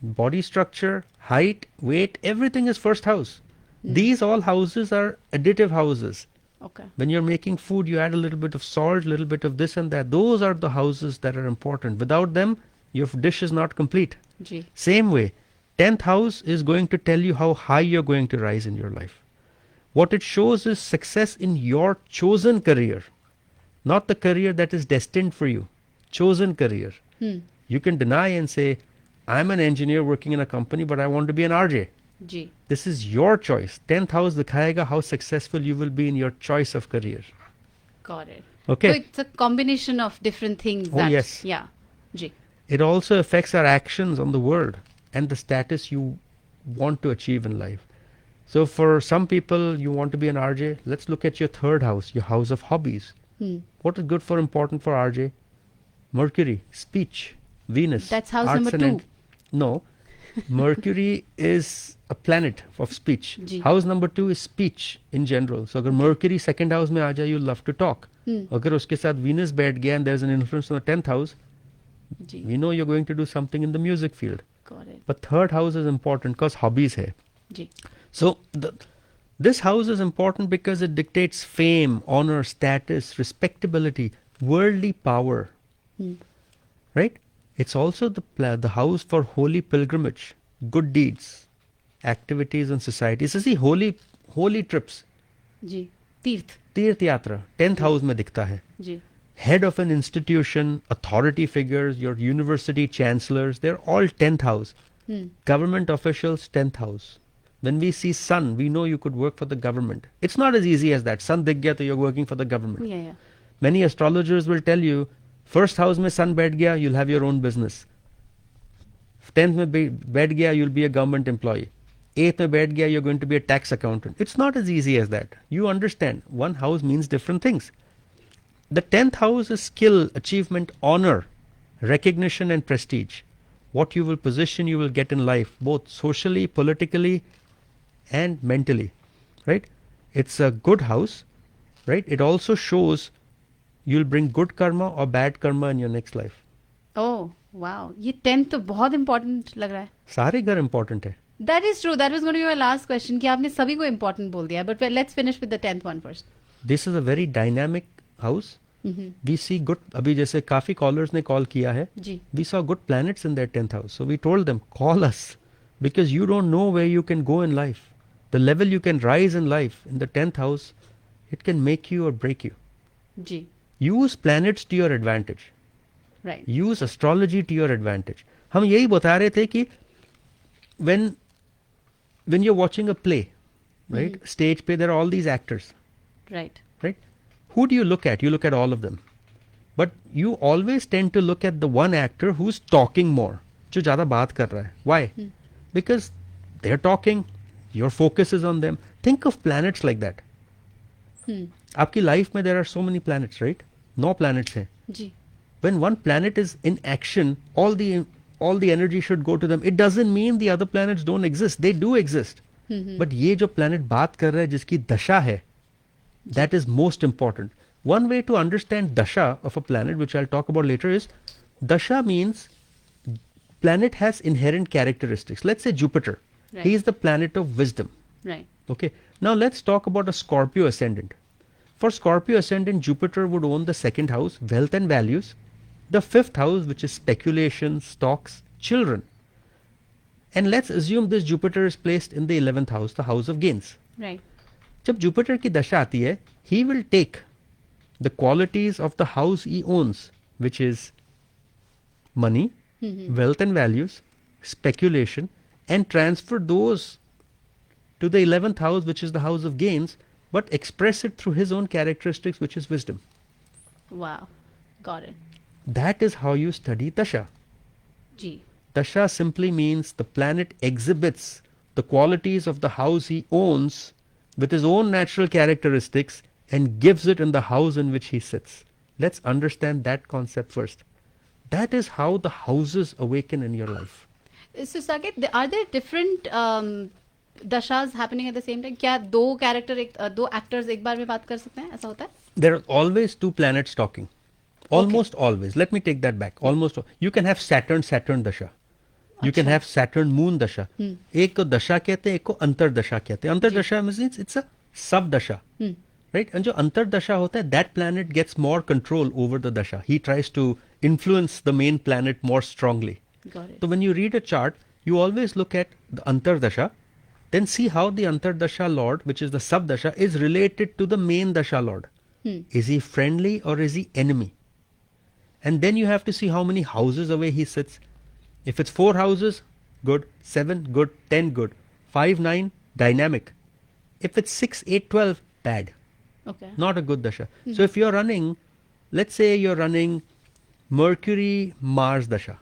body structure, height, weight, everything is first house. These all houses are additive houses. Okay. When you're making food, you add a little bit of salt, a little bit of this and that. Those are the houses that are important. Without them, your dish is not complete. Ji. Same way, 10th house is going to tell you how high you're going to rise in your life. What it shows is success in your chosen career, not the career that is destined for you. Chosen career. You can deny and say, I'm an engineer working in a company, but I want to be an RJ. Ji. This is your choice. 10th house दिखाएगा how successful you will be in your choice of career. Got it. Okay. So it's a combination of different things. Oh, that, yes. Yeah. Ji. It also affects our actions on the world and the status you want to achieve in life. So for some people, you want to be an RJ. Let's look at your 3rd house, your house of hobbies. What is good for important for RJ? Mercury, speech, Venus. That's house arts number and 2. No. Mercury is a planet of speech. Ji. House number 2 is speech in general. So अगर Mercury 2nd house में आ जाए, you love to talk. अगर उसके साथ Venus बैठ गया and there's an influence on the 10th house, ji. we know you're going to do something in the music field. Got it. But 3rd house is important because hobbies है. जी. So this house is important because it dictates fame, honor, status, respectability, worldly power. Right? It's also the house for holy pilgrimage, good deeds, activities in society. So see, holy trips, जी. तीर्थ. तीर्थ यात्रा, 10th house में दिखता है. जी. Head of an institution, authority figures, your university chancellors, they're all 10th house. Government officials, 10th house. When we see sun, we know you could work for the government. It's not as easy as that. Sun दिख गया तो you're working for the government. Yeah, yeah. Many astrologers will tell you, first house में sun बैठ गया, you'll have your own business. 10th में बैठ गया, you'll be a government employee. 8th में बैठ गया, you're going to be a tax accountant. It's not as easy as that. You understand, one house means different things. The 10th house is skill, achievement, honor, recognition and prestige. What you will position, you will get in life, both socially, politically, and mentally. Right? It's a good house. Right? It also shows you'll bring good karma or bad karma in your next life. Oh, wow. ये 10th तो बहुत important लग रहा है. सारे घर important है. That is true. That was going to be my last question कि आपने सभी को important बोल दिया. But let's finish with the 10th one first. This is a very dynamic house. We see good, अभी जैसे काफी callers ने call किया है. जी. We saw good planets in their 10th house. So we told them, call us. Because you don't know where you can go in life. The level you can rise in life in the 10th house, it can make you or break you. Ji. Use planets to your advantage. Right. Use astrology to your advantage. हम यही बता रहे थे कि when you're watching a play, right? Stage पे, there are all these actors. Right. Right? Who do you look at? You look at all of them. But you always tend to look at the one actor who's talking more. जो ज़्यादा बात कर रहा है. Why? Because they're talking, your focus is on them. Think of planets like that. आपकी life में there are so many planets, right? 9 planets हैं. जी. When one planet is in action, all the all the energy should go to them. It doesn't mean the other planets don't exist. They do exist. But ये जो planet बात कर रहा है जिसकी दशा है, that is most important. One way to understand dasha of a planet, which I'll talk about later, is dasha means planet has inherent characteristics. Let's say Jupiter. Right. He is the planet of wisdom. Right. Okay. Now let's talk about a Scorpio ascendant. For Scorpio ascendant, Jupiter would own the second house, wealth and values, the fifth house, which is speculation, stocks, children. And let's assume this Jupiter is placed in the 11th house, the house of gains. Right. जब Jupiter की दशा आती है, he will take the qualities of the house he owns, which is money, wealth and values, speculation, and transfer those to the 11th house, which is the house of gains, but express it through his own characteristics, which is wisdom. Wow. Got it. That is how you study dasha. Ji. Dasha simply means the planet exhibits the qualities of the house he owns with his own natural characteristics and gives it in the house in which he sits. Let's understand that concept first. That is how the houses awaken in your life. So Saket, are there different dashas happening at the same time? क्या दो character दो actors एक बार में बात कर सकते हैं? ऐसा होता है? There are always two planets talking. Almost always. Let me take that back. Almost. You can have Saturn dasha. You can have Saturn moon dasha. एक को दशा कहते हैं, एक को अंतर दशा कहते हैं. अंतर दशा means it's a sub dasha. Right? And जो अंतर दशा होता है, that planet gets more control over the dasha. He tries to influence the main planet more strongly. Got it. So when you read a chart, you always look at the antar dasha, then see how the antar dasha lord, which is the sub dasha, is related to the main dasha lord. Is he friendly or is he enemy? And then you have to see how many houses away he sits. If it's 4 houses, good. 7, good. 10, good. 5, 9, dynamic. If it's 6, 8, 12, bad. Okay. Not a good dasha. So if you're running, let's say you're running Mercury Mars dasha.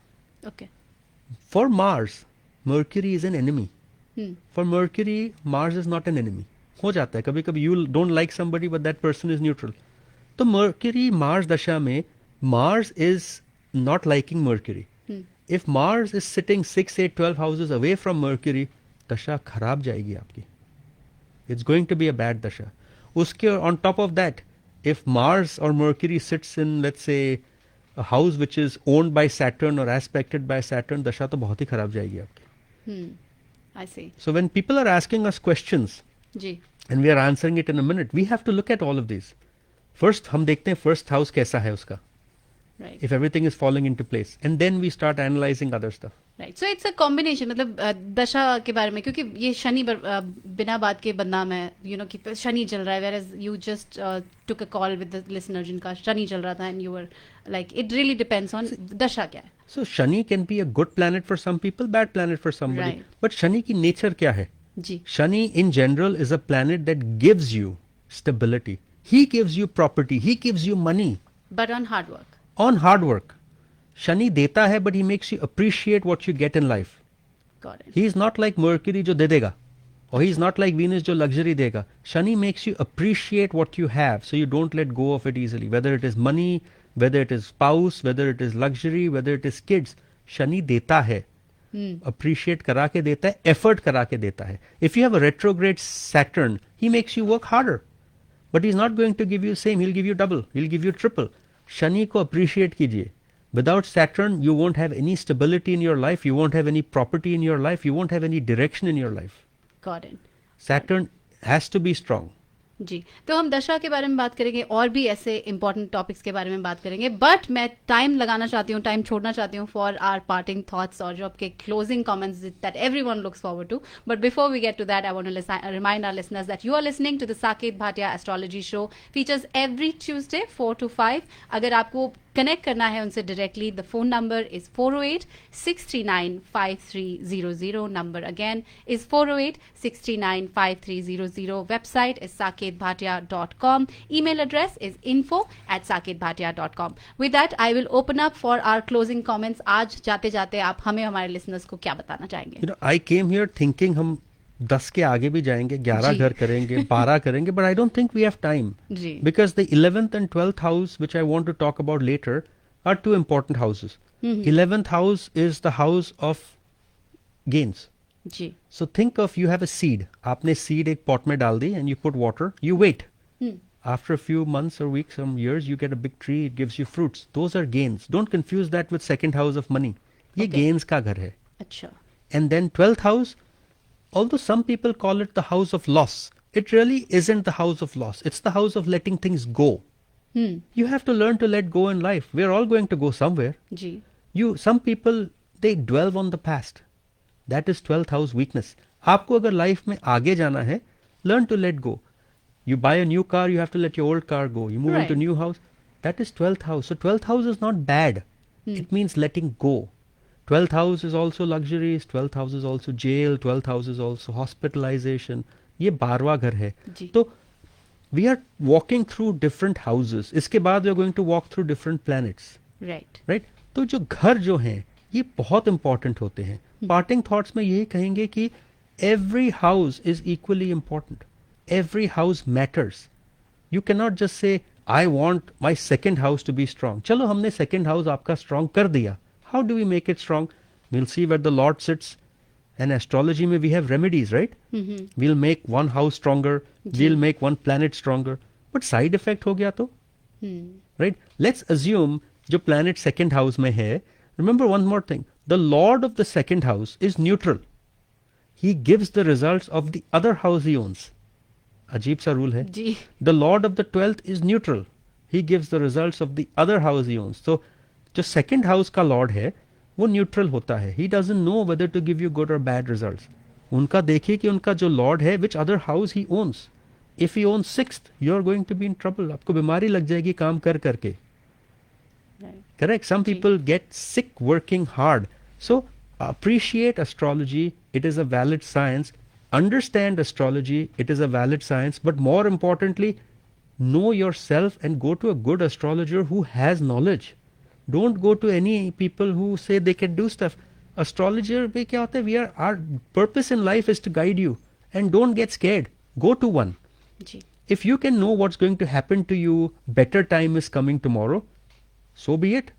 Okay. For Mars, Mercury is an enemy. For Mercury, Mars is not an enemy. हो जाता है कभी कभी you don't like somebody but that person is neutral. तो Mercury Mars dasha में Mars is not liking Mercury. If Mars is sitting 6, 8, 12 houses away from Mercury, dasha खराब जाएगी आपकी. It's going to be a bad dasha. उसके on top of that, if Mars or Mercury sits in, let's say, a house which is owned by Saturn or aspected by Saturn, dasha तो बहुत ही खराब जाएगी आपकी. I see. So when people are asking us questions, ji. and we are answering it in a minute, we have to look at all of these. First, हम देखते हैं first house कैसा है उसका. Right. If everything is falling into place, and then we start analyzing other stuff. Right. So it's a combination. मतलब दशा के बारे में क्योंकि ये शनि बिना बात के बदनाम है, कि शनि चल रहा है, whereas you just took a call with the listener जिनका शनि चल रहा था, and you were like, it really depends on दशा क्या है. So Shani can be a good planet for some people, bad planet for somebody. Right. But Shani की nature क्या है? जी. Shani in general is a planet that gives you stability. He gives you property. He gives you money. But on hard work. On hard work. Shani देता है, but he makes you appreciate what you get in life. Got it. He is not like Mercury जो दे देगा. Or he is not like Venus जो luxury देगा. Shani makes you appreciate what you have, so you don't let go of it easily. Whether it is money, whether it is spouse, whether it is luxury, whether it is kids. Shani देता है. Appreciate करा के देता है, effort करा के देता है. If you have a retrograde Saturn, he makes you work harder. But he's not going to give you same, he'll give you double, he'll give you triple. Shani को appreciate कीजिए. Without Saturn, you won't have any stability in your life, you won't have any property in your life, you won't have any direction in your life. Got it. Saturn has to be strong. जी, तो हम दशा के बारे में बात करेंगे और भी ऐसे इंपॉर्टेंट टॉपिक्स के बारे में बात करेंगे, बट मैं टाइम लगाना चाहती हूँ, टाइम छोड़ना चाहती हूँ फॉर आवर पार्टिंग थॉट्स और जो आपके closing comments that everyone looks forward to. But before we get to that, I want to remind our listeners that you are listening to the Saket Bhatia astrology show, features every Tuesday 4 to 5. अगर आपको connect करना है उनसे directly, the phone number is 408-639-5300. Number again is 408-639-5300. Website is saketbhatia.com. email address is info@saketbhatia.com. with that I will open up for our closing comments. आज जाते जाते आप हमें हमारे लिसनर्स को क्या बताना चाहेंगे? I came here thinking हम 10 के आगे भी जाएंगे, 11 घर करेंगे, 12 करेंगे, but I don't think we have time. Ji. Because the 11th and 12th house, which I want to talk about later, are two important houses. 11th house is the house of gains. Ji. So think of, you have a seed. आपने seed एक pot में डाल दी and you put water, you wait. After a few months or weeks, some years, you get a big tree, it gives you fruits. Those are gains. Don't confuse that with second house of money. ये gains का घर है. अच्छा. And then 12th house, although some people call it the house of loss, it really isn't the house of loss. It's the house of letting things go. You have to learn to let go in life. We're all going to go somewhere. Ji. Some people, they dwell on the past. That is 12th house weakness. आपको अगर life में आगे जाना है, learn to let go. You buy a new car, you have to let your old car go. You move into a new house. That is 12th house. So 12th house is not bad. It means letting go. 12th house is also luxuries. 12th house is also jail. 12th house is also hospitalization. ये 12वां घर है. तो we are walking through different houses. इसके बाद we are going to walk through different planets. Right. Right? तो जो घर जो हैं, ये बहुत important होते हैं. Parting thoughts में यही कहेंगे कि every house is equally important. Every house matters. You cannot just say, I want my second house to be strong. चलो हमने second house आपका strong कर दिया. How do we make it strong? We'll see where the Lord sits. And astrology में we have remedies, right? We'll make one house stronger. We'll make one planet stronger. But side effect हो गया तो? Right? Let's assume जो planet second house में है. Remember one more thing. The Lord of the second house is neutral. He gives the results of the other house he owns. अजीब सा rule है. जी. The Lord of the 12th is neutral. He gives the results of the other house he owns. So जो second house का Lord है, वो neutral होता है. He doesn't know whether to give you good or bad results. उनका देखिए कि उनका जो Lord है, which other house he owns. If he owns 6th, you're going to be in trouble. आपको बीमारी लग जाएगी काम कर करके. Correct? Some people get sick working hard. So appreciate astrology. It is a valid science. Understand astrology. It is a valid science. But more importantly, know yourself and go to a good astrologer who has knowledge. Don't go to any people who say they can do stuff. Astrologer में क्या होता है? Our purpose in life is to guide you. And don't get scared. Go to one. Ji. If you can know what's going to happen to you, better time is coming tomorrow, so be it.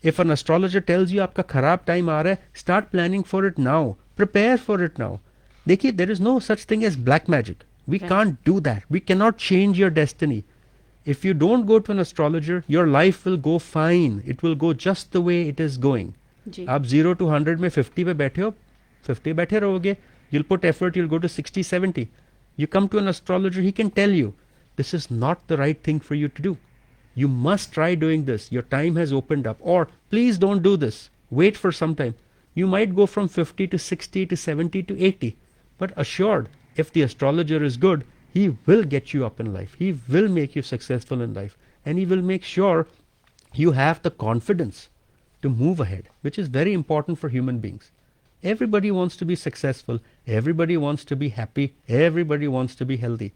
If an astrologer tells you आपका खराब time आ रहा है, start planning for it now. Prepare for it now. देखिए, there is no such thing as black magic. We can't do that. We cannot change your destiny. If you don't go to an astrologer, your life will go fine. It will go just the way it is going. जी. आप 0 to 100 में 50 पे बैठे हो, 50 बैठे रहोगे. You'll put effort, you'll go to 60, 70. You come to an astrologer, he can tell you, this is not the right thing for you to do. You must try doing this. Your time has opened up. Or, please don't do this. Wait for some time. You might go from 50 to 60 to 70 to 80. But assured, if the astrologer is good, he will get you up in life. He will make you successful in life. And he will make sure you have the confidence to move ahead, which is very important for human beings. Everybody wants to be successful. Everybody wants to be happy. Everybody wants to be healthy.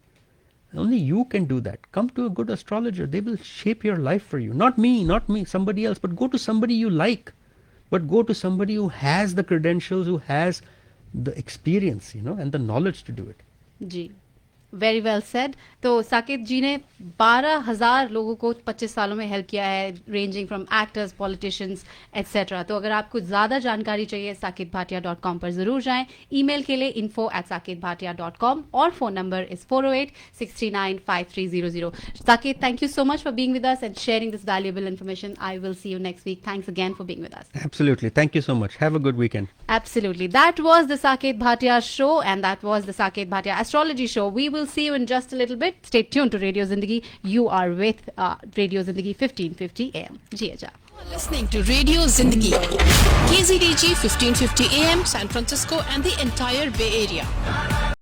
Only you can do that. Come to a good astrologer. They will shape your life for you. Not me, somebody else. But go to somebody you like. But go to somebody who has the credentials, who has the experience, and the knowledge to do it. जी. Very well said. तो साकेत जी ने 12,000 लोगों को 25 सालों में help किया है, ranging from actors, politicians etcetera. तो अगर आपको ज़्यादा जानकारी चाहिए, saketbhatia.com पर ज़रूर जाएं. ईमेल के लिए info@saketbhatia.com और phone number is 408-639-5300. Saket, thank you so much for being with us and sharing this valuable information. I will see you next week. Thanks again for being with us. Absolutely. Thank you so much. Have a good weekend. Absolutely. That was the Saket Bhatia Show, and that was the Saket Bhatia Astrology Show. We will see you in just a little bit. Stay tuned to Radio Zindagi. You are with Radio Zindagi 1550 AM. Ji aja. Listening to Radio Zindagi, KZDG 1550 AM, San Francisco and the entire Bay Area.